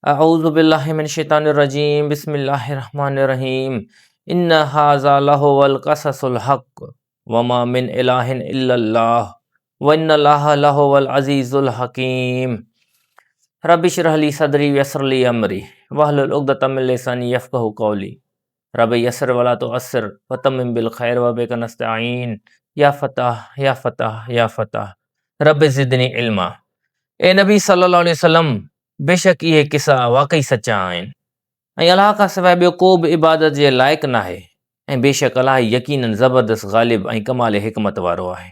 अऊज़ु बिल्लाहि मिनश शैतानिर रजीम बिस्मिल्लाहिर रहमानिर रहीम इन्न हाज़ा लहुवल क़ससुल हक़्क़ वमा मिन इलाहिन इल्लल्लाह व इन्नल्लाहा लहुवल अज़ीज़ुल हकीम रब्बि इश्रह ली सदरी वयस्सिर ली अमरी वहलुल उक़दतम मिन लिसानी यफ़क़हू क़ौली रब्बि यस्सिर वला तुअस्सिर वतम्मिम बिल खैर व बिका नस्तईन या फ़ताह या फ़ताह या फ़ताह रब्बि ज़िदनी इल्मा। ए नबी सल्लल्लाहु अलैहि वसल्लम, बेशक इहे किसा वाक़ई सचा आहिनि ऐं अलाह खां सवाइ ॿियो को बि इबादत जे लाइक़ु नाहे ऐं बेशक अलाह यकीनन ज़बरदस्त ग़ालिब ऐं कमाल हिकमत वारो आहे।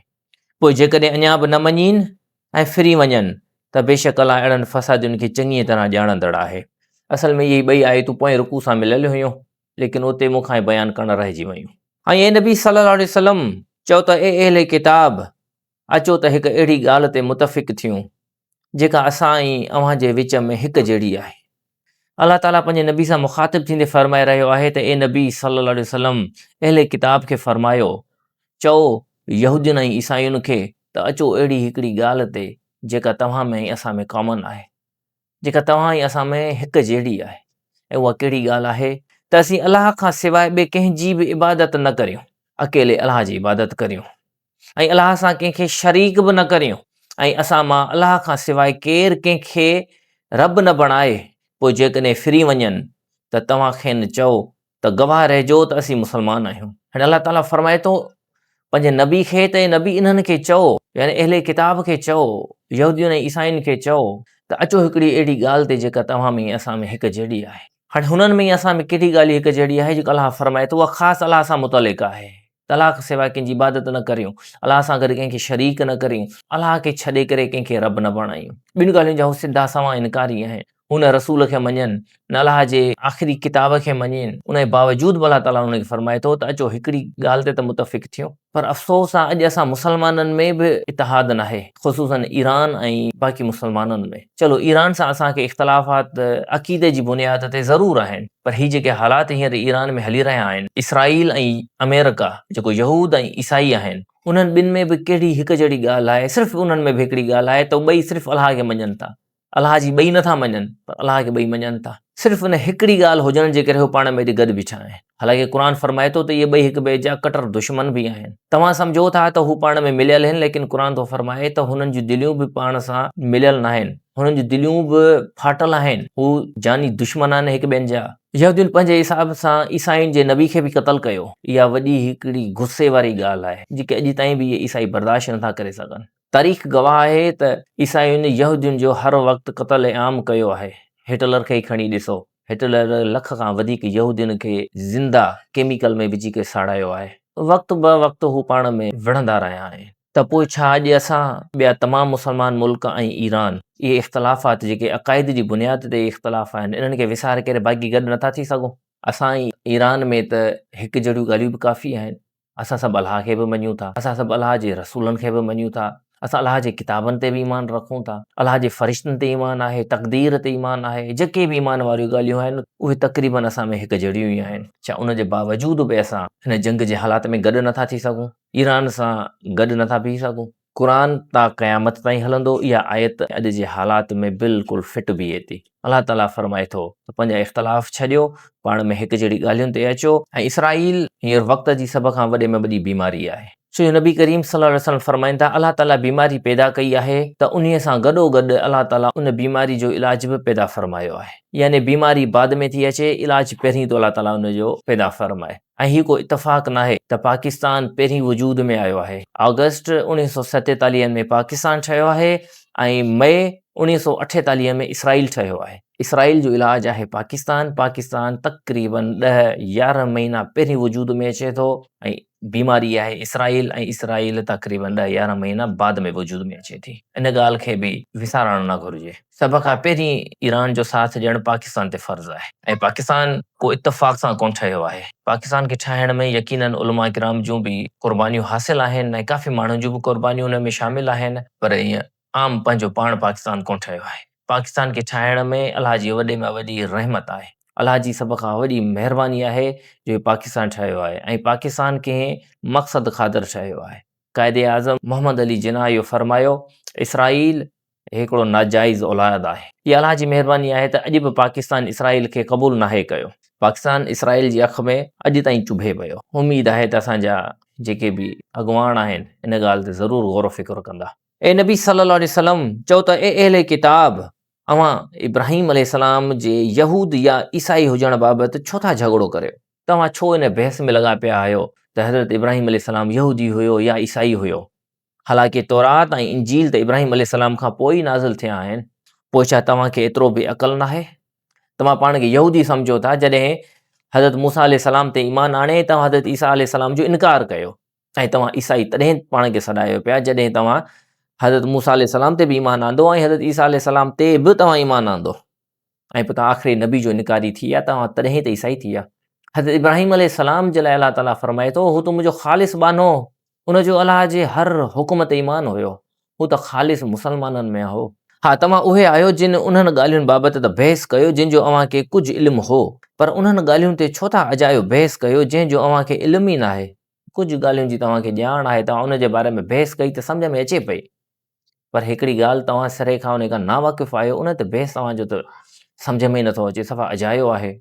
पोइ जेकॾहिं अञा बि न मञीनि ऐं फिरी वञनि त बेशक अलाह अहिड़नि फ़सादियुनि खे चङी तरह ॼाणंदड़ आहे। असल में इहे ॿई आयतूं पोएं रुकू सां मिलियल हुयूं, लेकिन उते मूंखां बयानु करणु रहिजी वियूं। ऐं ए नबी सल्लल्लाहु अलैहि वसल्लम चओ त ए अहले किताब, अचो त हिकु अहिड़ी ॻाल्हि ते मुतफ़िक़ थियूं जेका असां ऐं अव्हां जे विच में हिकु जहिड़ी आहे। अलाह ताला पंहिंजे नबी सां मुख़ातिब थींदे फ़रमाए रहियो आहे त ए नबी सल्लल्लाहु अलैहि वसल्लम अहले किताब खे फ़रमायो, चओ यहूदियुनि ऐं ईसायुनि खे त अचो अहिड़ी हिकिड़ी ॻाल्हि ते जेका तव्हां में ऐं असां में कॉमन आहे, जेका तव्हां ऐं असां में हिकु जहिड़ी आहे। ऐं उहा कहिड़ी ॻाल्हि आहे त असीं अलाह खां सवाइ ॿिए कंहिंजी बि इबादत न करियूं, अकेले अलाह जी इबादत करियूं ऐं अलाह सां कंहिंखे शरीक बि न करियूं ऐं असां मां अलाह खां सवाइ केरु कंहिंखे रब न बणाए। पोइ जेकॾहिं फिरी वञनि त तव्हां खेनि चओ त गवाह रहिजो त असीं मुस्लमान आहियूं। हाणे अलाह ताला फ़रमाए थो पंहिंजे नबी खे त नबी इन्हनि खे चओ, यानी अहले किताब खे चओ, यहूदियुनि ऐं ईसाइनि खे चओ त अचो हिकिड़ी अहिड़ी ॻाल्हि ते जेका तव्हां में असां में हिकु जहिड़ी आहे। हाणे हुननि में असां में कहिड़ी ॻाल्हि हिकु जहिड़ी आहे जेको अलाह फ़रमाए थो, उहा ख़ासि अलाह सां मुतलिक़ आहे। अलाह खां सवाइ कंहिंजी इबादत न करियूं, अलाह सां गॾु कंहिंखे शरीक न करियूं, अलाह खे छॾे करे कंहिंखे रब न बणायूं। ॿिनि ॻाल्हियुनि जा हू सिधा सवा इनकारी आहिनि। हुन रसूल खे मञनि, न अलाह जे आख़िरी किताब खे मञनि, उन जे बावजूदि अलाह ताला उनखे फ़रमाए थो त अचो हिकिड़ी ॻाल्हि ते त मुतफ़िक़ थियूं। पर अफ़सोस आहे अॼु असां मुसलमाननि में बि इतिहाद नाहे, ख़ुसूसन ईरान ऐं बाक़ी मुसलमाननि में। चलो ईरान सां असांखे इख़्तिलाफ़ात अक़ीदे जी बुनियाद ते ज़रूरु आहिनि, पर हीअ जेके हालात हींअर ईरान में हली रहिया आहिनि, इसराईल ऐं अमेरिका जेको यहूद ऐं ईसाई आहिनि, उन्हनि ॿिनि में बि कहिड़ी हिकु जहिड़ी ॻाल्हि आहे। सिर्फ़ु उन्हनि में बि हिकिड़ी ॻाल्हि आहे त ॿई सिर्फ़ु अलाह खे मञनि था, अलाह जी ॿई नथा मञनि पर अलाह खे ॿई मञनि था। सिर्फ़ु उन हिकिड़ी ॻाल्हि हुजण जे करे हू पाण में गॾु बीठा आहिनि। हालांकि क़ुर फ़रमाए थो त इहे ॿई हिक ॿिए जा कटर दुश्मन बि आहिनि। तव्हां सम्झो था त हू पाण में मिलियल आहिनि, लेकिन क़ुर थो फ़रमाए त हुननि जूं दिलियूं बि पाण सां मिलियल न आहिनि, हुननि जूं दिलियूं बि फाटल आहिनि, हू जानी दुश्मन आहिनि हिक ॿियनि जा। यहूदियुनि पंहिंजे हिसाब सां ईसाइनि जे नबी खे बि क़तल कयो। इहा वॾी हिकिड़ी गुस्से वारी ॻाल्हि आहे जेके अॼु ताईं बि इहे ईसाई बर्दाश्त नथा करे सघनि। तारीख़ गवाह आहे त ईसाइयुनि यहूदियुनि जो हर वक़्तु क़तल आम कयो आहे। हिटलर खे ई खणी ॾिसो, हिटलर लख खां वधीक यहूदियुनि खे ज़िंदा केमिकल में विझी करे साड़ायो आहे। वक़्तु ब वक़्तु हू पाण में विढ़ंदा रहिया आहिनि। त पोइ छा अॼु असां ॿिया तमामु मुसलमान मुल्क ऐं ईरान इहे इख़्तिलाफ़ात जेके अक़ाइद जी बुनियाद ते इख़्तिलाफ़ आहिनि, इन्हनि खे विसारे करे बाक़ी गॾु नथा थी सघूं। असां ईरान में त हिकु जहिड़ियूं ॻाल्हियूं बि काफ़ी आहिनि। असां सभु अलाह खे बि मञूं था, असां सभु अलाह जे रसूलनि खे बि मञूं था, असां अलाह जे किताबनि ते बि ईमान रखूं था, अलाह जे फ़रिश्तनि ते ईमान आहे, तक़दीर ते ईमान आहे। जेके बि ईमान वारियूं ॻाल्हियूं आहिनि उहे तक़रीबन असां में हिकु जहिड़ियूं ई आहिनि। छा उन जे बावजूदि बि असां हिन जंग जे हालात में गॾु नथा थी सघूं, ईरान सां गॾु नथा बीह सघूं? क़ुर ता क़यामत ताईं हलंदो, इहा आयत अॼु जे हालात में बिल्कुलु फिट बीहे थी। अलाह ताला फ़रमाए थो त पंहिंजा इख़्तिलाफ़ छॾियो, पाण में हिकु जहिड़ी ॻाल्हियुनि ते अचो। ऐं इसराईल हींअर वक़्त जी सभ खां वॾे में वॾी बीमारी आहे। सो नबी करीम सल्लल्लाहु अलैहि वसल्लम फ़रमाइनि था, अलाह ताला बीमारी पैदा कई आहे त उन्हीअ सां गॾोगॾु अलाह ताला उन बीमारी जो इलाज बि पैदा फ़रमायो आहे। यानी बीमारी बाद में थी अचे, इलाज पहिरीं तो अलाह ताला उनजो पैदा फ़रमाए। ऐं हीअ को इतफ़ाक़ नाहे त पाकिस्तान पहिरीं वजूद में आयो आहे। अगस्त 1947 में पाकिस्तान ठहियो आहे ऐं मई 1948 में इसराईल ठहियो आहे। इसराईल जो इलाज आहे पाकिस्तान। पाकिस्तान तक़रीबन 10-11 महीना पहिरीं वजूद में अचे थो ऐं बीमारी आहे इसराईल, ऐं इसराईल तक़रीबन 10-11 महीना बाद में वजूद में अचे थी। इन ॻाल्हि खे बि विसारणु न घुरिजे। सभ खां पहिरीं ईरान जो साथ ॾियणु पाकिस्तान ते फ़र्ज़ु आहे ऐं पाकिस्तान को इतफ़ाक़ सां कोन ठहियो आहे। पाकिस्तान खे ठाहिण में यकीनन उलमा किराम जूं बि क़ुर्बानियूं हासिल आहिनि ऐं काफ़ी माण्हुनि जूं बि क़ुर्बानियूं हुन में शामिल आहिनि, पर ईअं आम पंहिंजो पाण पाकिस्तान कोन ठहियो आहे। पाकिस्तान खे ठाहिण में अलाह जी वॾे में वॾी रहमत आहे, अलाह जी सभ खां वॾी महिरबानी आहे जो पाकिस्तान ठहियो आहे ऐं पाकिस्तान कंहिं मक़सद ख़ातिर ठहियो आहे। क़ाइदे आज़म मोहम्मद अली जिन्ना इहो फ़रमायो, इसराईल हिकिड़ो नाजाइज़ औलाद आहे। इहा अलाह जी महिरबानी आहे त अॼु बि पाकिस्तान इसराइल खे क़बूल नाहे कयो। पाकिस्तान इसराइल जी अख़ में अॼु ताईं चुभे पियो। उमेद आहे त असांजा जेके बि अॻुवान आहिनि इन ॻाल्हि ते ज़रूरु गौर फ़िक्र कंदा। ए नबी सल्लल्लाहु अलैहि वसल्लम चओ त अहले किताब, अवां इब्राहिम अलैहिस्सलाम जे यहूद या ईसाई हुजण बाबति छो था झगड़ो करियो? तव्हां छो इन बहस में लॻा पिया आहियो त हज़रत इब्राहिम अलैहिस्सलाम यहूदी हुयो या ईसाई हुयो? हालांकि तौरात ऐं इंजील त इब्राहिम अलैहिस्सलाम खां पोइ ई नाज़िल थिया आहिनि। पोइ छा तव्हांखे एतिरो बि अक़ल नाहे? तव्हां पाण खे यहूदी सम्झो था जॾहिं हज़रत मूसा अलैहिस्सलाम ते ईमान आणे तव्हां हज़रत ईसा अलैहिस्सलाम जो इनकार कयो, ऐं तव्हां ईसाई तॾहिं पाण खे सॾायो पिया जॾहिं तव्हां हज़रत मूसा अलैहिस्सलाम ते बि ईमान आंदो ऐं हज़रत ईसा अलैहिस्सलाम ते बि तव्हां ईमान आंदो, ऐं पोइ तव्हां आख़िरी नबी जो इनकारी थी विया, तव्हां तॾहिं त ईसाई थी विया। हज़रत इब्राहिम अलैहिस्सलाम जे लाइ अलाह ताला फरमाए थो, हू त मुंहिंजो ख़ालिस बानो, उनजो अलाह जे हर हुकुम ते ईमान हुयो, हू त ख़ालिस मुसलमाननि में हो। हा, तव्हां उहे आहियो जिन उन्हनि ॻाल्हियुनि बाबति त बहस कयो जंहिंजो अव्हांखे कुझु इल्मु हो, पर उन्हनि ॻाल्हियुनि ते छो था अजायो बहस कयो जंहिंजो अव्हांखे इल्मु ई न आहे। कुझु ॻाल्हियुनि जी तव्हांखे ॼाण आहे, तव्हां उनजे बारे में बहस कई त सम्झ में अचे पई, पर हिकिड़ी ॻाल्हि तव्हां सिरे खां उन खां नावाक़िफ़ आहियो, उन ते बहस तव्हांजो त सम्झ में ई नथो अचे, सफ़ा अजायो आहे।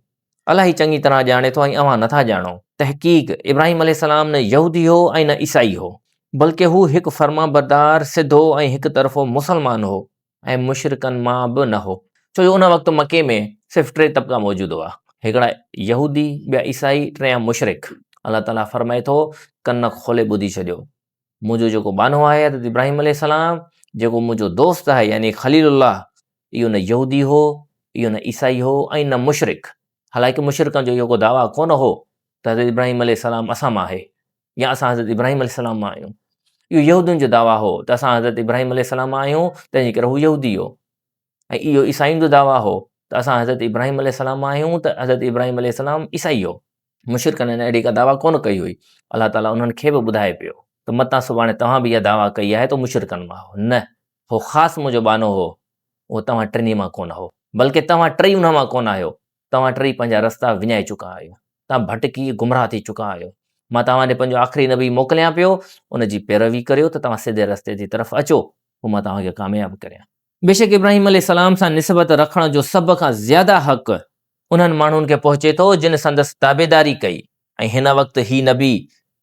अलाह ई चङी तरह ॼाणे थो ऐं अव्हां नथा ॼाणो। तहक़ीक़ इब्राहिम अलैहिस्सलाम न यहूदी हो ऐं न ईसाई हो, बल्कि हू हिकु फर्माबरदार, सिधो ऐं हिकु तरफ़ो मुसलमान हो ऐं मुशरिकनि मां बि न हो। छो जो उन वक़्तु मके में सिर्फ़ु 3 तबिका मौजूदु हुआ, हिकिड़ा यहूदी, ॿिया ईसाई, टियां मुशरिक। अलाह ताला फरमाए थो, कन खोले ॿुधी छॾियो, मुंहिंजो जेको बानो आहे हज़रत इब्राहिम अलैहिस्सलाम, जेको मुंहिंजो दोस्त आहे यानी ख़लीलुल्लाह, इहो न यहूदी हो, इहो न ईसाई हो ऐं न मुशरिक। हालांकि मुशरिकनि जो इहो को दावा कोन हो त हज़रत इब्राहिम अलैहिस्सलाम असां मां आहे या असां हज़रत इब्राहिम अलैहिस्सलाम मां आहियूं। इहो यहूदियुनि जो दावा हो त असां हज़रत इब्राहिम अलैहिस्सलाम मां आहियूं, तंहिंजे करे हू यहूदी हो। ऐं इहो ईसाइयुनि जो दावा हो त असां हज़रत इब्राहिम अलैहिस्सलाम मां आहियूं, त हज़रत इब्राहिम अलैहिस्सलाम ईसाई हो। मुशरिकनि हिन अहिड़ी का दावा कोन कई हुई। अलाह ताला उन्हनि खे बि ॿुधाए पियो त मतां सुभाणे तव्हां बि इहा दावा कई आहे त मुशरिकनि मां हो। न, हो ख़ासि मुंहिंजो बानो हो, उहो तव्हां टिनी मां कोन हो, बल्कि तव्हां टई उन मां कोन आहियो। तव्हां टई पंहिंजा रस्ता विञाए चुका आहियो, तव्हां भटकी गुमराह थी चुका आहियो। मां तव्हां ॾे पंहिंजो आख़िरी नबी मोकिलियां पियो, उनजी पैरवी करियो त तव्हां सिधे रस्ते जी तरफ़ अचो, पोइ मां तव्हांखे कामयाबु करियां। बेशक इब्राहिम अलैहिस्सलाम सां निस्बत रखण जो सभ खां ज़्यादा हक़ उन्हनि माण्हुनि खे पहुचे थो जिन संदसि ताबेदारी कई, ऐं हिन वक़्तु ही नबी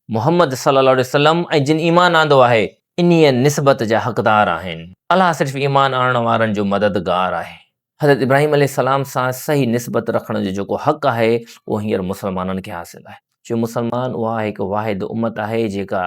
मुहम्मद सल्लल्लाहु अलैहि वसल्लम ऐं जिन ईमान आंदो आहे, इन्हीअ निस्बत जा हक़दार आहिनि। अलाह सिर्फ़ु ईमान आणण वारनि जो मददगार आहे। हज़रत इब्राहिम अलैहिस्सलाम सां सही निस्बत रखण जो जेको हक़ आहे, उहो हींअर मुसलमाननि खे हासिलु आहे। जो मुसलमान उहा हिकु वाहिद उम्मत आहे जेका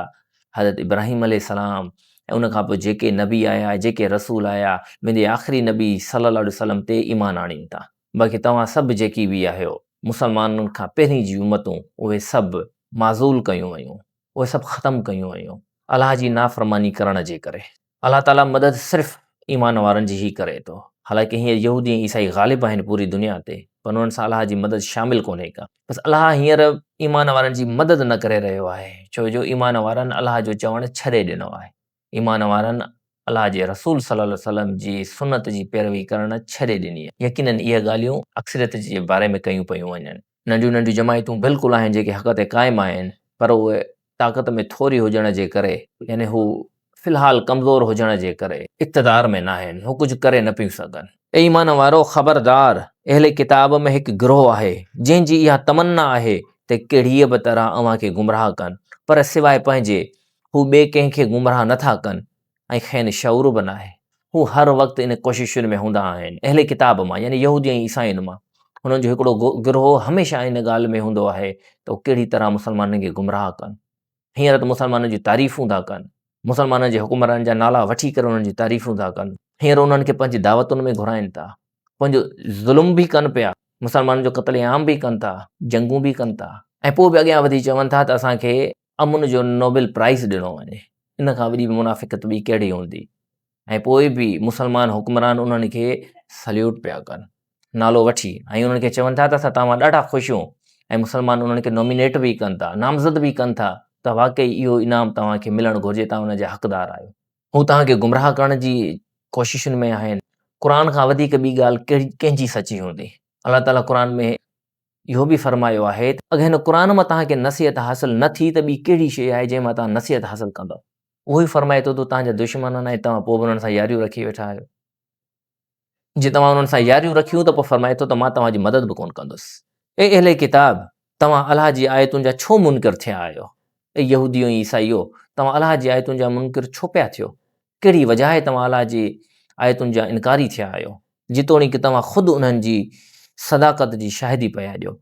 हज़रत इब्राहिम अलैहिस्सलाम ऐं उन खां पोइ जेके नबी आया, जेके रसूल आया, मुंहिंजे आख़िरी नबी सल्लल्लाहु अलैहि वसल्लम ते ईमान आणीनि था। बाक़ी तव्हां सभु जेकी बि आहियो, मुसलमाननि खां पहिरीं जी उम्मतूं, उहे सभु माज़ूल कयूं वयूं, उहे सभु ख़तमु कयूं वयूं अलाह जी नाफ़रमानी करण जे करे। अलाह ताला मदद सिर्फ़ु ईमान वारनि जी ई करे थो। हालांकि हींअर यहूदी ऐं ईसाई ग़ालिब आहिनि पूरी दुनिया ते, पर उन्हनि सां अलाह जी मदद शामिलु कोन्हे का। बसि अलाह हींअर ईमान वारनि जी मदद न करे रहियो आहे, छो जो ईमान वारनि अलाह जो चवणु छॾे ॾिनो आहे। ईमान वारनि अलाह जे रसूल सल्लल्लाहु अलैहि वसल्लम जी सुन्नत जी पैरवी करणु छॾे ॾिनी आहे। यकीनन इहे ॻाल्हियूं अक्सरियत जे बारे में कयूं पियूं वञनि। नंढियूं नंढियूं जमायतूं बिल्कुलु आहिनि जेके हक़ ते क़ाइमु आहिनि, पर उहे ताक़त में थोरी हुजण जे करे, यानी हू फ़िलहाल कमज़ोर हुजण जे करे इक़्तिदार में न आहिनि, हू कुझु करे न पियूं सघनि। ऐं ईमान वारो ख़बरदार, अहले किताब में हिकु गिरोह आहे जंहिंजी इहा तमन्ना आहे त कहिड़ीअ बि तरह अव्हांखे गुमराह कनि, पर सवाइ पंहिंजे हू ॿिए कंहिंखे गुमराह नथा कनि ऐं खेनि शऊर बि न आहे। हू हर वक़्तु इन कोशिशुनि में हूंदा आहिनि, अहले किताब मां यानी यहूदी ऐं ईसाइनि मां। हुननि जो हिकिड़ो गिरोह हमेशह इन ॻाल्हि में हूंदो आहे त उहो कहिड़ी तरह मुसलमाननि खे गुमराह कनि। हींअर त मुसलमाननि जी तारीफ़ूं था कनि, मुसलमाननि जे हुकुमरान जा नाला वठी करे उन्हनि जी तारीफ़ूं था कनि। हींअर उन्हनि खे पंहिंजी दावतुनि में घुराइनि था, पंहिंजो ज़ुल्म बि कनि पिया, मुसलमाननि जो क़त्ल आम बि कनि था, जंगूं बि कनि था, ऐं पोइ बि अॻियां वधी चवनि था त असांखे अमुन जो नोबेल प्राइज़ ॾिनो वञे। इन खां वॾी मुनाफ़िक़त ॿी कहिड़ी हूंदी? ऐं पोइ बि मुसलमान हुकुमरान उन्हनि खे सल्यूट पिया कनि, नालो वठी, ऐं उन्हनि खे चवनि था त असां तव्हां ॾाढा ख़ुशि हूं, ऐं मुसलमान उन्हनि खे नॉमिनेट बि कनि था, नामज़द बि कनि था त वाक़ई इहो इनाम तव्हांखे मिलणु घुरिजे, तव्हां हुनजा हक़दार आहियो। हू तव्हांखे गुमराह करण जी कोशिशुनि में आहिनि। क़ुर खां वधीक ॿी ॻाल्हि कंहिंजी सची हूंदी? अलाह ताला क़ुर में इहो बि फरमायो आहे त अगरि हिन क़ुर मां तव्हांखे नसीहत हासिलु न थी त ॿी कहिड़ी शइ आहे जंहिं मां तव्हां नसीहत हासिलु कंदव? उहो ई फरमाए थो त तव्हांजा दुश्मन आहिनि ऐं तव्हां पोइ बि उन्हनि सां यारियूं रखी वेठा आहियो। जे तव्हां उन्हनि सां यारियूं रखियूं त पोइ फरमाए थो त मां तव्हांजी मदद बि कोन कंदुसि। अहिड़े किताब तव्हां अलाह जी आयतुनि जा छो मुनकिर थिया आहियो? यहूदियो ऐं ईसाईयो, तव्हां अलाह जी आयतुनि जा मुनकिर छो पिया थियो? कहिड़ी वजह आहे तव्हां अलाह जी आयतुनि जा इनकारी थिया आहियो? जेतोणीकि तव्हां ख़ुदि उन्हनि जी सदाकत जी शाहिदी पिया ॾियो।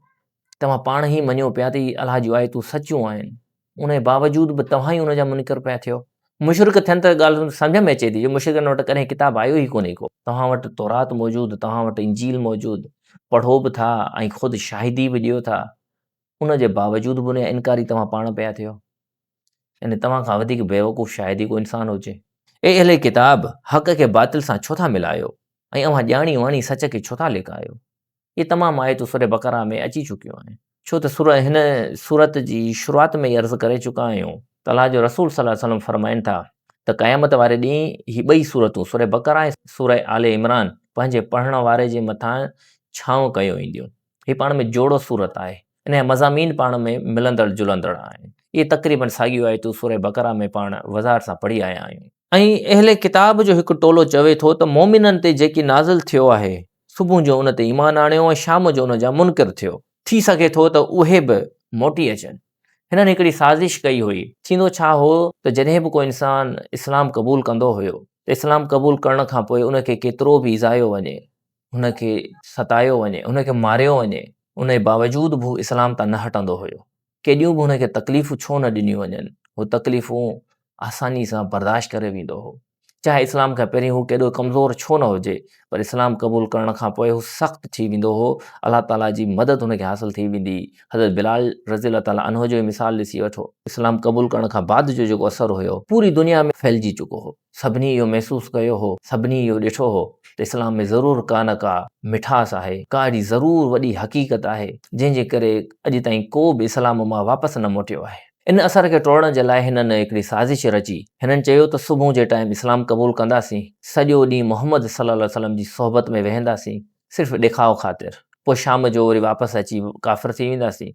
तव्हां पाण ई मञियो पिया त अलाह जूं आयतूं सचियूं आहिनि, उन बावजूद बि तव्हां ई उन जा मुनकिर पिया थियो। मुशरिक थियनि त ॻाल्हि सम्झ में अचे थी, जो मुशरिकनि वटि कॾहिं किताब आयो ई कोन्हे को। तव्हां वटि तौरात मौजूदु, तव्हां वटि इंजील मौजूदु, पढ़ो बि था ऐं ख़ुदि शाहिदी बि ॾियो था, उन जे बावजूद बि उन जा इनकारी तव्हां पाण पिया थियो। यानी तव्हां खां वधीक बेवकूफ़ शायदि ई को इंसानु हुजे। अहिड़े किताब हक़ खे बातिल सां छो था मिलायो ऐं अव्हां ॼाणी वाणी सच खे छो था लिकायो? इहे तमामु आयतूं सूरह बक़रा में अची चुकियूं आहिनि। छो त हिन सूरत जी शुरूआति में ई अर्ज़ु करे चुका आहियूं त अलाह जो रसूल सल्लल्लाहु अलैहि वसल्लम फरमाइनि था त क़यामत वारे ॾींहुं ही ॿई सूरतूं सूरह बक़रा ऐं सूरह आले इमरान पंहिंजे पढ़ण वारे जे मथां छांव कयो ईंदियूं। हीअ पाण में जोड़ो सूरत आहे, इन जा मज़ामीन पाण में मिलंदड़ जुलंदड़ आहिनि। इहे तक़रीबन साॻियूं आयतूं सूरह बक़रा में पाण वज़ार सां पढ़ी आया आहियूं। ऐं अहिड़े किताब जो हिकु टोलो चवे थो त मोमिननि ते जेकी नाज़िल थियो आहे, सुबुह जो उन ते ईमान आणियो ऐं शाम जो उन जा मुनकिर थियो, थी सघे थो त उहे बि मोटी अचनि। हिननि हिकिड़ी साज़िश कई हुई। थींदो छा हो त जॾहिं बि को इंसानु इस्लाम क़बूल कंदो हुयो त इस्लाम क़बूल करण खां पोइ उनखे केतिरो बि इज़ायो वञे, हुनखे सतायो वञे, हुनखे मारियो वञे, उन जे बावजूद बि इस्लाम तां न हटंदो हुयो। केॾियूं बि हुनखे तकलीफ़ूं छो न ॾिनियूं वञनि, उहे तकलीफ़ूं आसानी सां बर्दाश्त करे वेंदो हो। चाहे इस्लाम खां पहिरीं हू केॾो कमज़ोर छो न हुजे, पर इस्लाम क़बूल करण खां पोइ हू सख़्तु थी वेंदो हो। अलाह ताला जी मदद हुनखे हासिलु थी वेंदी। हज़रत बिलाल रज़ी ताला अन्हो जो मिसाल ॾिसी वठो। इस्लाम क़बूल करण खां बाद जो जेको असरु हुयो पूरी दुनिया में फैलिजी चुको हो। सभिनी इहो महसूसु कयो हो, सभिनी इहो ॾिठो हो त इस्लाम में ज़रूरु का न का मिठास आहे, का अहिड़ी ज़रूरु वॾी हक़ीक़त आहे जंहिंजे करे अॼु ताईं को बि इस्लाम मां वापसि न मोटियो आहे। इन असर खे टोड़ण जे लाइ हिननि हिकिड़ी साज़िश रची। हिननि चयो त सुबुह जे टाइम इस्लाम क़बूल कंदासीं, सॼो ॾींहुं मोहम्मद सल्लल्लाहु अलैहि वसल्लम जी सोहबत में वेहंदासीं सिर्फ़ु ॾेखाव ख़ातिर, पोइ शाम जो वरी वापसि अची काफ़िर थी वेंदासीं।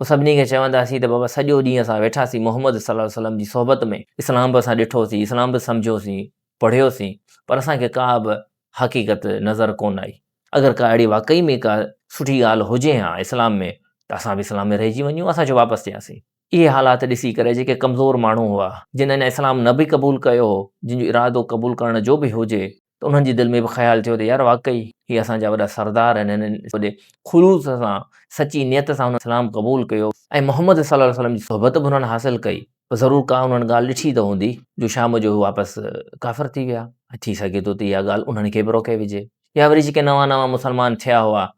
पोइ सभिनी खे चवंदासीं त बाबा सॼो ॾींहुं असां वेठासीं मोहम्मद सल्लल्लाहु अलैहि वसल्लम जी सोहबत में, इस्लाम बि असां ॾिठोसीं, इस्लाम बि सम्झियोसीं, पढ़ियोसीं, पर असांखे का बि हक़ीक़त नज़र कोन आई। अगरि का अहिड़ी वाक़ई में का सुठी ॻाल्हि हुजे हा इस्लाम में, त असां बि इस्लाम में रहिजी वञूं, असां छो वापसि थियासीं। इहे हालात ॾिसी करे जेके कमज़ोर माण्हू हुआ, जिन्हनि इस्लाम न बि क़बूल कयो हो, जिन जो इरादो क़बूल करण जो बि हुजे, त उन्हनि जी दिलि में बि ख़्यालु थियो त यार वाक़ई हीअ असांजा वॾा सरदार आहिनि, हिननि वॾे ख़ुलूस सां सची नियत सां हुन इस्लाम क़बूल कयो ऐं मोहम्मद सल्लल्लाहु अलैहि वसल्लम जी सोहबत बि हुननि हासिलु कई, त ज़रूरु का हुननि ॻाल्हि ॾिठी त हूंदी जो शाम जो वापसि काफ़िर थी विया। थी सघे थो त इहा ॻाल्हि उन्हनि खे बि रोके विझे, या वरी जेके नवां नवां मुस्लमान थिया हुआ,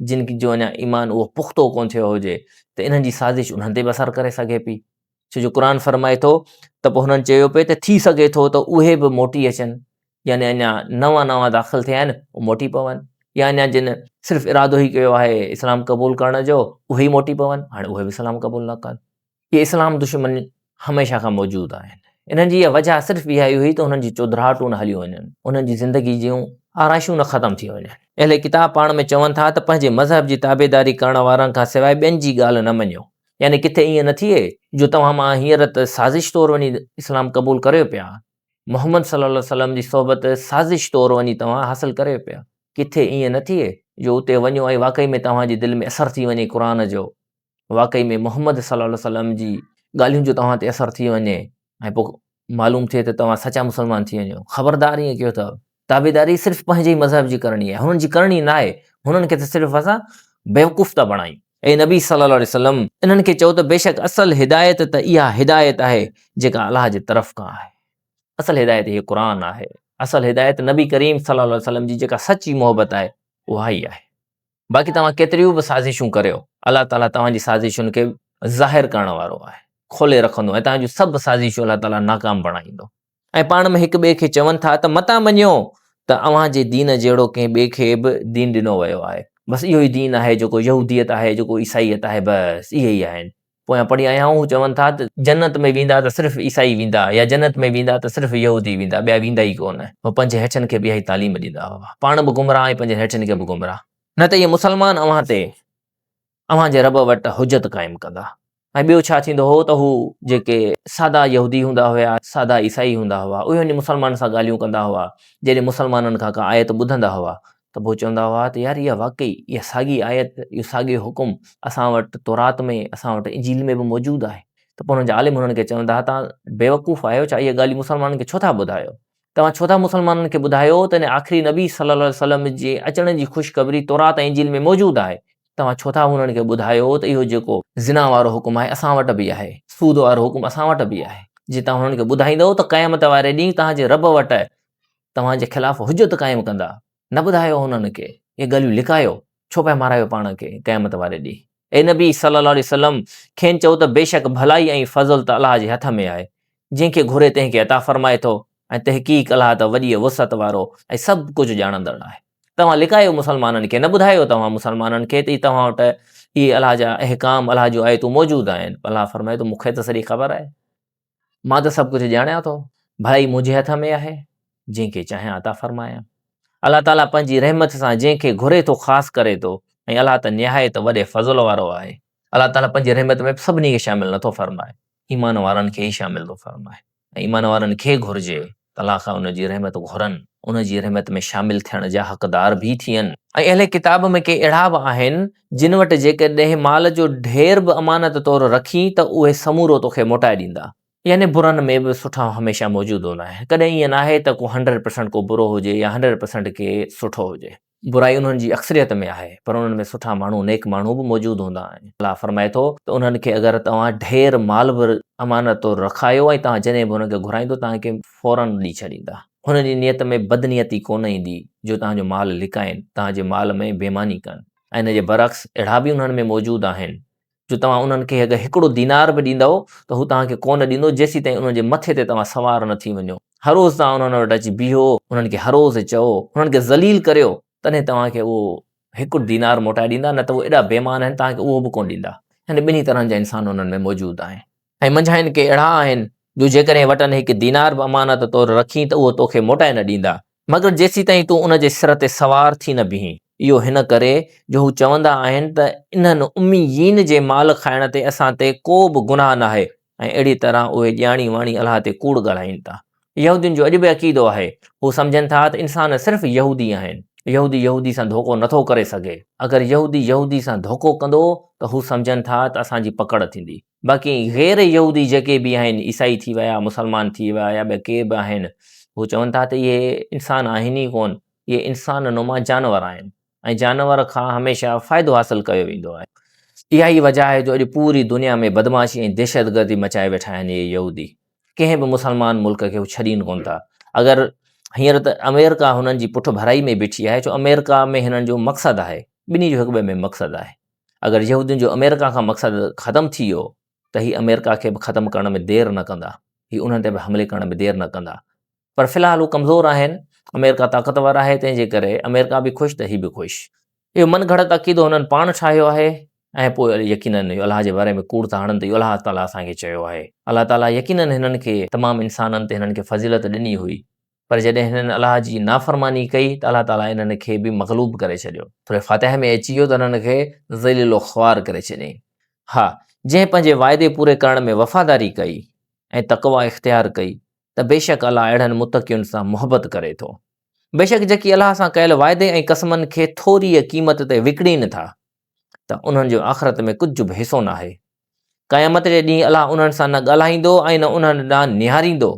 जिन जो अञा ईमान उहो पुख़्तो कोन थियो हुजे, त इन्हनि जी साज़िश उन्हनि ते बि असरु करे सघे पई। छो जो क़ुर फरमाए थो त पोइ हुननि चयो पिए त थी सघे थो त उहे बि मोटी अचनि, यानी अञा नवां नवां दाख़िल थिया आहिनि उहे मोटी पवनि, या अञा जिन सिर्फ़ु इरादो ई कयो आहे इस्लाम क़बूल करण जो, उहे ई मोटी पवनि, हाणे उहे बि इस्लाम क़बूल न कनि। इहे इस्लाम दुश्मन हमेशह खां मौजूदु आहिनि। इन्हनि जी इहा वजह सिर्फ़ु इहा ई हुई त हुननि जी चौधराहटूं न हलियूं वञनि, उन्हनि जी ज़िंदगी जूं आराइशूं न ख़तमु थी वञनि। अहिड़े किताब पाण में चवनि था त पंहिंजे मज़हब जी ताबेदारी करण वारनि खां सवाइ ॿियनि जी ॻाल्हि न मञियो। यानी किथे ईअं न थिए जो तव्हां मां हींअर त साज़िश तौरु वञी इस्लाम क़बूल करियो पिया, मोहम्मद सल्लल्लाहु अलैहि वसल्लम जी सोहबत साज़िश तौरु वञी तव्हां हासिलु करियो पिया। किथे ईअं न थिए जो उते वञो ऐं वाक़ई में तव्हांजी दिलि में असरु थी वञे क़ुर जो, वाक़ई में मोहम्मद सल्लल्लाहु अलैहि वसल्लम जी ॻाल्हियुनि जो तव्हां ते असरु थी वञे ऐं पोइ मालूम थिए त तव्हां सचा मुस्लमान थी वञो। ख़बरदार ईअं कयो अथव। ताबेदारी सिर्फ़ु पंहिंजे ई मज़हब जी करणी आहे, हुननि जी करणी न आहे। हुननि खे त सिर्फ़ु असां बेवकूफ़ था बणायूं। ऐं नबी सल्लल्लाहु अलैहि वसल्लम इन्हनि खे चओ त बेशक असल हिदायत त इहा हिदायत आहे जेका अलाह जे तरफ़ खां आहे। असल हिदायत हीअ क़ुर आहे। असल हिदायत नबी करीम सल्लल्लाहु अलैहि वसल्लम जी जेका सची मोहबत आहे उहा ई आहे। बाक़ी तव्हां केतिरियूं बि साज़िशूं करियो, अलाह ताला तव्हांजी साज़िशुनि खे ज़ाहिर करण वारो आहे, खोले रखंदो ऐं तव्हांजूं सभु साज़िशूं अलाह ताला नाकाम बणाईंदो। ऐं पाण में हिक ॿिए खे चवनि था त मता मञियो त अव्हांजे दीन जहिड़ो कंहिं ॿिए खे बि दीन ॾिनो वियो आहे। बसि इहो ई दीन आहे जेको यहूदियत आहे, जेको ईसाईयत आहे, बसि इहे ई आहिनि। पोयां पढ़ी आया आहियूं, चवनि था त जन्नत में वेंदा त सिर्फ़ु ईसाई वेंदा, या जन्नत में वेंदा त सिर्फ़ु यहूदी वेंदा, ॿिया वेंदा ई कोन। पोइ पंहिंजे हेठनि खे बि इहा ई तालीम ॾींदा हुआ, पाण बि गुमराह ऐं पंहिंजे हेठनि खे बि गुमराह। न त इहे मुस्लमान अव्हां ते अव्हांजे रब वटि हुजत क़ाइमु कंदा। ऐं ॿियो छा थींदो हो त हू जेके सादा यहूदी हूंदा हुआ, सादा ईसाई हूंदा हुआ, उहे वञी मुस्लमान सां ॻाल्हियूं कंदा हुआ। जॾहिं मुस्लमाननि खां का आयत ॿुधंदा हुआ त पोइ चवंदा हुआ त यार इहा वाक़ई इहा साॻी आयत, इहो साॻियो हुकुम असां वटि तौरात में, असां वटि इंजील में बि मौजूदु आहे। त पोइ हुननि जा आलिम हुननि खे चवंदा हुआ तव्हां बेवकूफ़ आहियो छा, इहा ॻाल्हि मुस्लमाननि खे छो था ॿुधायो? तव्हां छो था मुस्लमाननि खे ॿुधायो त हिन आख़िरी नबी सल्लल्लाहु अलैहि वसल्लम जे अचण जी ख़ुशख़बरी तौरात ऐं इंजील में मौजूदु आहे। तव्हां छो था हुननि खे ॿुधायो त इहो जेको ज़िना वारो हुकुम आहे असां वटि बि आहे, सूद वारो हुकुम असां वटि बि आहे। जे तव्हां हुननि खे ॿुधाईंदव त क़यामत वारे ॾींहुं तव्हांजे रब वटि तव्हांजे ख़िलाफ़ु हुजत क़ाइमु कंदा। न ॿुधायो हुननि खे, इहे ॻाल्हियूं लिकायो, छो पिया मारायो पाण खे क़यामत वारे ॾींहुं? ए नबी सल्लल्लाहु अलैहि वसल्लम खेनि चओ त बेशक भलाई ऐं फज़ल त अलाह जे हथ में आहे, जंहिंखे घुरे तंहिंखे अता फ़रमाए थो, ऐं तहक़ीक़ अलाह त वॾी वुसअत वारो ऐं सभु कुझु ॼाणंदड़ आहे। तव्हां लिकायो मुस्लमाननि खे, न ॿुधायो तव्हां मुस्लमाननि खे त तव्हां वटि इहे अलाह जा अहकाम, अलाह जूं आयतूं मौजूदु आहिनि। अलाह फ़रमाए थो मूंखे त सॼी ख़बर आहे, मां त सभु कुझु ॼाणियां थो, भलाई मुंहिंजे हथ में आहे, जंहिंखे चाहियां अता फ़रमायां। अलाह ताला पंहिंजी रहमत सां जंहिंखे घुरे थो ख़ासि करे थो, ऐं अलाह त निहायत वॾे फज़ल वारो आहे। अलाह ताला पंहिंजी रहमत में सभिनी खे शामिलु नथो फ़रमाए, ईमान वारनि खे ई शामिलु थो फ़रमाए। ऐं ईमान वारनि खे घुरिजे त अलाह खां उनजी रहमत घुरनि, उनजी रहमत में शामिलु थियण जा हक़दार बि थियनि। ऐं अहिड़े किताब में के अहिड़ा बि आहिनि जिन वटि जेकॾहिं माल जो ढेर बि अमानत तौरु रखी त उहे समूरो तोखे मोटाए ॾींदा। यानी बुरनि में बि सुठा हमेशह मौजूदु हूंदा आहिनि। कॾहिं ईअं न आहे त को 100% को बुरो हुजे या 100% के सुठो हुजे। बुराई उन्हनि जी अक्सरियत में आहे, पर उन्हनि में सुठा माण्हू, नेक माण्हू बि मौजूदु हूंदा आहिनि। अलाह फ़रमाए थो त उन्हनि खे अगरि तव्हां ढेर माल बि अमानत तौरु रखायो ऐं तव्हां जॾहिं बि हुनखे घुराईंदो तव्हांखे फ़ौरन ॾेई छॾींदा। हुननि जी नियत में बदनियती कोन ईंदी जो तव्हांजो माल लिकाइनि, तव्हांजे माल में बेईमानी कनि। ऐं हिन जे बरअक्स अहिड़ा बि उन्हनि में मौजूदु आहिनि जो तव्हां उन्हनि खे अगरि हिकिड़ो दीनार बि ॾींदव त हू तव्हांखे कोन ॾींदो जेसीं ताईं उन्हनि जे मथे ते तव्हां सवार न थी वञो। हर रोज़ तव्हां उन्हनि वटि अची बीहो, उन्हनि खे हर रोज़ चओ, उन्हनि खे ज़लील करियो, तॾहिं तव्हांखे उहो हिकु दीनार मोटाए ॾींदा, न त उहे एॾा बेईमान आहिनि तव्हांखे उहो बि कोन ॾींदा। हिन ॿिन्ही तरहनि जा इंसान उन्हनि में मौजूदु आहिनि। ऐं मंझां आहिनि के अहिड़ा आहिनि जो जेकॾहिं वटनि हिकु दीनार बि अमानत तौरु रखी त उहो तोखे मोटाए न ॾींदा, मगर जेसीं ताईं तूं उन जे सिर ते सवार थी न बीहीं। इहो हिन करे जो हू चवंदा आहिनि त इन्हनि उम्मीयीन जे माल खाइण ते असां ते को बि गुनाह न आहे, ऐं अहिड़ी तरह उहे ॼाणी वाणी अलाह ते कूड़ ॻाल्हाइनि था। यहूदियुनि जो अॼु बि अक़ीदो आहे, हू सम्झनि था त इंसान सिर्फ़ु यहूदी आहिनि, यहूदी सां धोखो नथो करे सघे। अगरि यहूदी सां धोखो कंदो त हू सम्झनि था त असांजी पकड़ थींदी। बाक़ी ग़ैर यहूदी जेके बि आहिनि, ईसाई थी विया, मुस्लमान थी विया, या ॿिया के बि आहिनि, हू चवनि था त इहे इंसान आहिनि ई कोन, इहे इंसान नुमा जानवर आहिनि, ऐं जानवर खां हमेशह फ़ाइदो हासिलु कयो वेंदो आहे। इहा ई वजह आहे जो अॼु पूरी दुनिया में बदमाशी ऐं दहशतगर्दी मचाए वेठा आहिनि इहे यहूदी। कंहिं बि मुस्लमान मुल्क खे हू छॾीनि कोन था। अगरि हींअर त अमेरिका हुननि जी पुठि भराई में बीठी आहे, छो अमेरिका में हिननि जो मक़सदु आहे, ॿिन्ही जो हिक ॿिए में मक़सदु आहे। अगरि यहूदियुनि जो अमेरिका खां मक़सदु ख़तमु थी वियो त हीअ अमेरिका खे बि ख़तमु करण में देरि न कंदा, हीअ उन्हनि ते बि हमले करण में देरि न कंदा। पर फ़िलहाल हू कमज़ोर आहिनि, अमेरिका ताक़तवर आहे, तंहिंजे करे अमेरिका बि ख़ुशि त हीअ बि ख़ुशि। इहो मन घड़त अक़ीदो हुननि पाण ठाहियो आहे, ऐं पोइ यकीनन इहो अलाह जे बारे में कूड़ था हणनि त इहो अलाह ताला असांखे चयो आहे। अलाह ताला यकीनन हिननि खे तमामु इंसाननि ते हिननि खे फ़ज़ीलत ॾिनी हुई, पर जॾहिं हिननि अलाह जी नाफ़रमानी कई त अलाह ताला हिननि खे बि मग़लूब करे छॾियो। थोरे फ़ातिह में अची वियो त हिननि खे ज़लील ख़्वार करे छॾियईं। हा, जंहिं पंहिंजे वाइदे पूरे करण में वफ़ादारी कई ऐं तक़वा इख़्तियार कई त बेशक अलाह अहिड़नि मुतक़ियुनि सां मुहबत करे थो। बेशक जेकी अलाह सां कयल वाइदे ऐं क़समनि खे थोरी क़ीमत ते विकिणीनि था त उन्हनि जो आख़िरत में कुझु बि हिसो न आहे। क़यामत जे ॾींहुं अलाह उन्हनि सां न ॻाल्हाईंदो ऐं न उन्हनि ॾांहुं निहारींदो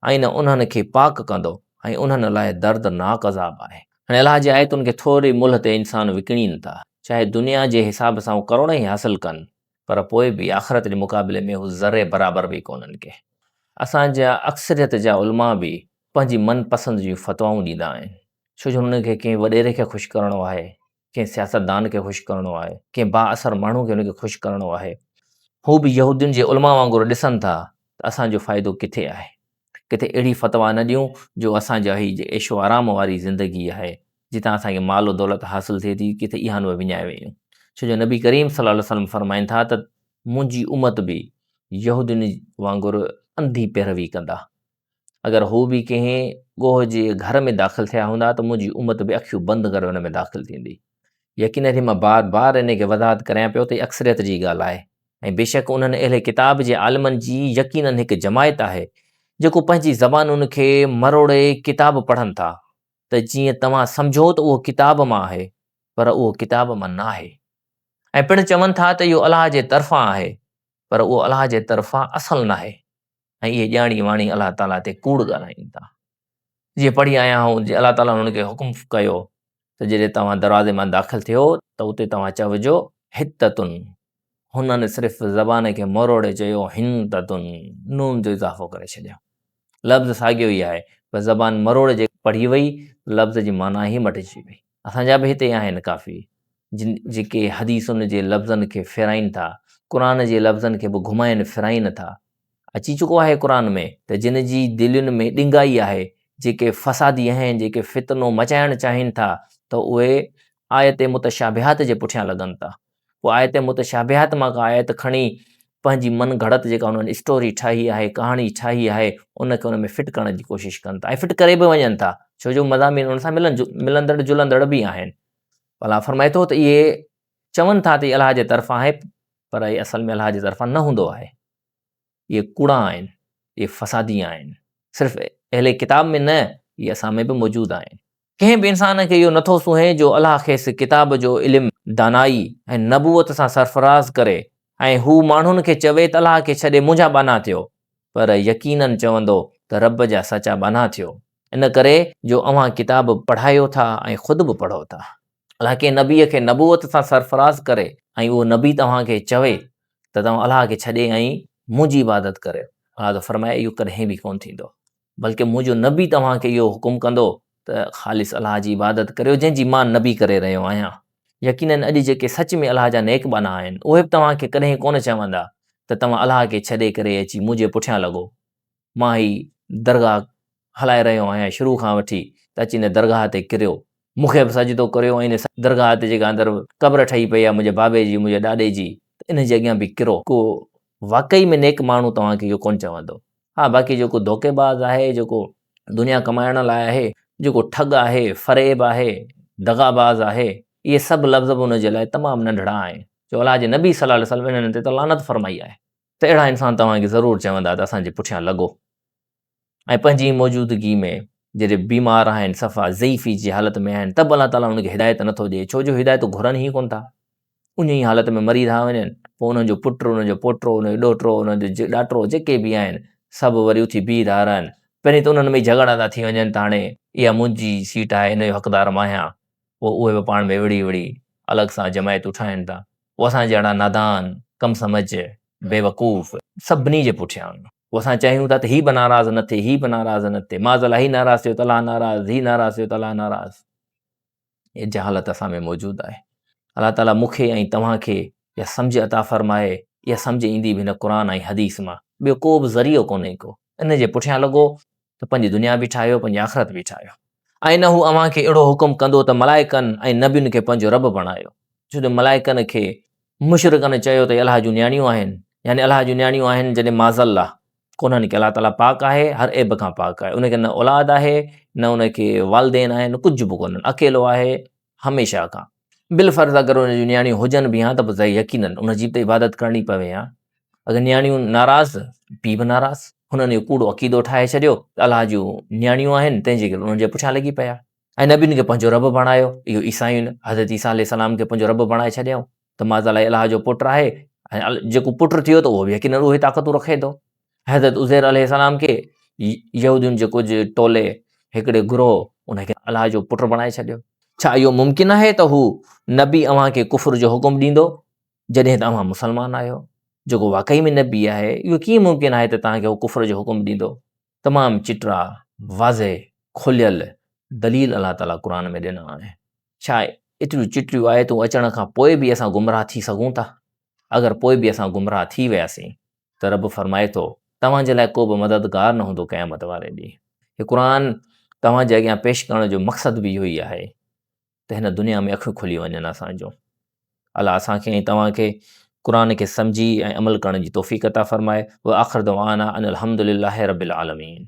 ऐं न उन्हनि खे पाक कंदो, ऐं उन्हनि लाइ दर्दनाक अज़ाब आहे। हाणे अलाह जे आयतुनि खे थोरी मुल्ह ते इंसान विकिणीनि था, चाहे दुनिया जे हिसाब सां हू करोड़ ई हासिलु कनि, पर पोइ बि आख़िरत जे मुक़ाबले में हू ज़रे बराबरि बि कोन्हनि के। असांजा अक्सरियत जा उलमा बि पंहिंजी मनपसंदि जूं फ़तवाऊं ॾींदा आहिनि, छो जो हुननि खे कंहिं वॾेरे खे ख़ुशि करिणो आहे, कंहिं सियासतदान खे ख़ुशि करिणो आहे, कंहिं बाअसर माण्हू खे हुनखे ख़ुशि करिणो आहे। हू बि यहूदियुनि जे उलमा वांगुरु ॾिसनि था त असांजो फ़ाइदो किथे आहे, किथे अहिड़ी फ़तवा न ॾियूं जो असांजा हीअ ऐशो आराम वारी ज़िंदगी आहे, जितां असांखे मालो दौलत हासिलु थिए थी, किथे इहा न विञाए वयूं। छो जो नबी करीम सल्लल्लाहु अलैहि वसल्लम फ़रमाइनि था त मुंहिंजी उमत बि यहूदियुनि वांगुरु अंधी पैरवी कंदा। अगरि हू बि कंहिं ॻोह जे घर में दाख़िलु थिया हूंदा त मुंहिंजी उमत बि अखियूं बंदि करे हुन में दाख़िलु थींदी। यकीन मां बार बार इन खे वज़ाहत करियां पियो त अक्सरियत जी ॻाल्हि आहे, ऐं बेशक उन्हनि अहिड़े किताब जे आलिमनि जी यकीनन हिकु जमायत आहे जेको पंहिंजी ज़बानुनि खे मरोड़े किताब पढ़नि था त जीअं तव्हां सम्झो त उहो किताब मां आहे, पर उहो किताब मां न आहे। ऐं पिणु चवनि था त इहो अलाह जे तरफ़ां आहे, पर उहो अलाह जे तरफ़ां असुलु न आहे। ऐं इहे ॼाणी वाणी अलाह ताला ते कूड़ ॻाल्हाइनि था। जीअं पढ़ी आया आहियूं, जीअं अलाह ताला हुननि खे हुकुम कयो त जॾहिं तव्हां दरवाज़े मां दाख़िल थियो त उते तव्हां चइजो हिततुन। हुननि सिर्फ़ु ज़बान खे मरोड़े चयो हिंततुन, नून जो इज़ाफ़ो करे छॾियो। लफ़्ज़ साॻियो ई आहे, पर ज़बान मरोड़े जे पढ़ी वई, लफ़्ज़ जी माना ई मटिजी वई। असांजा बि हिते आहिनि काफ़ी जेके हदीसुनि जे लफ़्ज़नि खे फेराइनि था, क़ुर जे लफ़्ज़नि खे बि घुमाइनि फिराइनि था। अची चुको आहे क़ुर में त जिन जी दिलयुनि में ॾिंगाई आहे, जेके फ़सादी आहिनि, जेके फितनो मचाइणु चाहिनि था, त उहे आयत मुतशाबिहात जे पुठियां लॻनि था। पोइ आयत मुतशाबिहात मां का आयत खणी पंहिंजी मन घड़त जेका हुननि स्टोरी ठाही आहे, कहाणी ठाही आहे, उनखे उन में फिट करण जी कोशिशि कनि था ऐं फिट करे बि वञनि था, छो जो मज़ामीन उन सां मिलंदड़ जुलंदड़ बि आहिनि। अलाह फरमाए थो त इहे चवनि था त इहे अलाह जे तरफ़ां आहे, पर इहे असल में अलाह जे तरफ़ां न हूंदो आहे। इहे कूड़ा आहिनि, इहे फ़सादी आहिनि। सिर्फ़ु अहिड़े किताब में न, इहे असां में बि मौजूदु आहिनि। कंहिं बि इंसान खे इहो नथो सुहे जो अलाह खेसि किताब जो इल्मु, दानाई ऐं नबूअत सां सरफ़राज़ करे ऐं हू माण्हुनि खे चवे त अलाह खे छॾे मुंहिंजा बाना थियो, पर यकीननि चवंदो त रब जा सचा बाना थियो। इन करे जो अव्हां किताब पढ़ायो था ऐं ख़ुदि बि पढ़ो था। अलाह कंहिं नबीअ खे नबूअत सां सरफ़राज़ करे ऐं उहो नबी तव्हांखे चवे त तव्हां अलाह खे छॾे ऐं मुंहिंजी इबादत करे, अलाह त फरमाए इहो कॾहिं बि कोन्ह थींदो। बल्कि मुंहिंजो नबी तव्हांखे इहो हुकुम कंदो त ख़ालिस अलाह जी इबादत करियो, जंहिंजी मां नबी करे रहियो आहियां। यकीननि अॼु जेके सच में अलाह जा नेक बाना आहिनि, उहे बि तव्हांखे कॾहिं कोन चवंदा त तव्हां अलाह खे छॾे करे अची मुंहिंजे पुठियां लॻो। मां ही दरगाह हलाए रहियो आहियां शुरू खां वठी, त अची हिन दरगाह ते किरियो, मूंखे बि सजदो करियो ऐं हिन दरगाह ते जेका अंदरि क़ब्र ठही पई आहे मुंहिंजे बाबे जी, मुंहिंजे ॾाॾे जी, त इन जे अॻियां बि किरो। को वाक़ई में नेक माण्हू तव्हांखे इहो कोन्ह चवंदो। हा, बाक़ी जेको धोखेबाज़ आहे, जेको दुनिया कमाइण लाइ आहे, जेको ठग आहे, फ़रेब आहे, दगाबाज़ आहे, इहे सभु लफ़्ज़ बि हुन जे लाइ तमामु नंढड़ा आहिनि। जो अलाह जे नबी सल्लल्लाहु अलैहि वसल्लम इन्हनि ते त लानत फरमाई आहे। त अहिड़ा इंसान तव्हांखे ज़रूरु चवंदा त असांजे पुठियां लॻो। ऐं पंहिंजी मौजूदगी में जॾहिं बीमार आहिनि, सफ़ा ज़ईफ़ी जी हालत में आहिनि, त बि अलाह ताला हुनखे हिदायत नथो ॾिए, छो जो हिदायत घुरनि ई कोन्ह था। उन ई हालत में मरी था वञनि, पोइ उन्हनि जो पुटु, उन्हनि जो पोटो, उनजो ॾोहिटो, उनजो ॾाटो, जेके बि आहिनि, सभु वरी उथी बीह था रहनि। पहिरीं त उन्हनि में झगड़ा था थी वञनि त हाणे इहा मुंहिंजी सीट आहे, इन जो हक़दारु मां आहियां। पोइ उहे बि पाण में विड़ी विड़ी अलॻि सां जमायतूं ठाहिनि था। पोइ असां जहिड़ा नादान, कम समझ, बेवकूफ़ सभिनी जे पुठियां। पोइ असां चाहियूं था त हीउ बि नाराज़ न थिए, हीउ बि नाराज़ न थिए, माज़अल्लाह हीउ नाराज़ थियो त अलाह नाराज़, हीउ नाराज़ थियो त अलाह नाराज़। इहा जहालत असां में मौजूदु आहे। अलाह ताला मूंखे ऐं तव्हांखे इहा सम्झ अता फ़रमाए। इहा सम्झ ईंदी बि हिन क़ुर ऐं हदीस मां, ॿियो को बि ज़रियो कोन्हे को। इन जे पुठियां लॻो त पंहिंजी दुनिया बि ठाहियो, पंहिंजी आख़िरत बि ठाहियो। ऐं न हू अव्हांखे अहिड़ो हुकुम कंदो त मलाइकनि ऐं नबियुनि खे पंहिंजो रब बणायो, छो जो मलाइकनि खे मुशरिकनि चयो त अलाह जूं नियाणियूं आहिनि, यानी अलाह जूं नियाणियूं आहिनि जॾहिं माज़अल्लाह कोन्हनि के अलाह ताला पाक आहे, हर ऐब खां पाक आहे। उनखे न औलाद आहे, न उनखे वालदेन आहिनि, कुझु बि कोन्हनि, अकेलो आहे हमेशह खां। बिलफ़र्ज़ अगरि उन जूं नियाणियूं हुजनि बि हा त पोइ यकीननि उनजी बि इबादत करणी पवे हा। अगरि नियाणियूं नाराज़, पीउ बि नाराज़, हुननि इहो कूड़ो अक़ीदो ठाहे छॾियो त अलाह जूं नियाणियूं आहिनि, तंहिंजे करे उन्हनि जे पुठियां लॻी पिया। ऐं नबियुनि खे पंहिंजो रब बणायो, इहो ईसायुनि हज़रत ईसा अलैहिस्सलाम खे पंहिंजो रब बणाए छॾियऊं त माज़अल्लाह अलाह जो पुटु आहे। ऐं जेको पुटु थियो त उहो बि यकीननि उहे ताक़तूं रखे थो। हज़रत उज़ैर अलैहिस्सलाम खे यहूदियुनि जे कुझु टोले, हिकिड़े गुरोह, उनखे अलाह जो पुटु बणाए छॾियो। छा इहो मुमकिन आहे त हू नबी अव्हांखे कुफ़्र जो हुकुम ॾींदो जॾहिं त अव्हां मुस्लमान आहियो? जेको वाक़ई में नबी आहे, इहो कीअं मुमकिन आहे त तव्हांखे हू कुफ़्र जो हुकुम ॾींदो? तमामु चिटरा, वाज़े, खुलियल दलील अलाह ताला क़ुर में ॾिना आहे। छा एतिरियूं चिटियूं आयतूं अचण खां पोइ बि असां गुमराह थी सघूं था? अगरि पोइ बि असां गुमराह थी वियासीं त रब फरमाए थो तव्हांजे लाइ को बि मददगार न हूंदो क़यामत वारे ॾींहुं। हीउ क़ुर तव्हांजे अॻियां पेश करण जो मक़सदु बि इहो ई आहे त हिन दुनिया में अखियूं खुली वञनि असांजो। अलाह असांखे ऐं तव्हांखे क़ुर खे सम्झी ऐं अमल करण जी तौफ़ीक़ अता फ़रमाए। व आख़िर दवाना अनिल हम्दुलिल्लाहि रब्बिल आलमीन।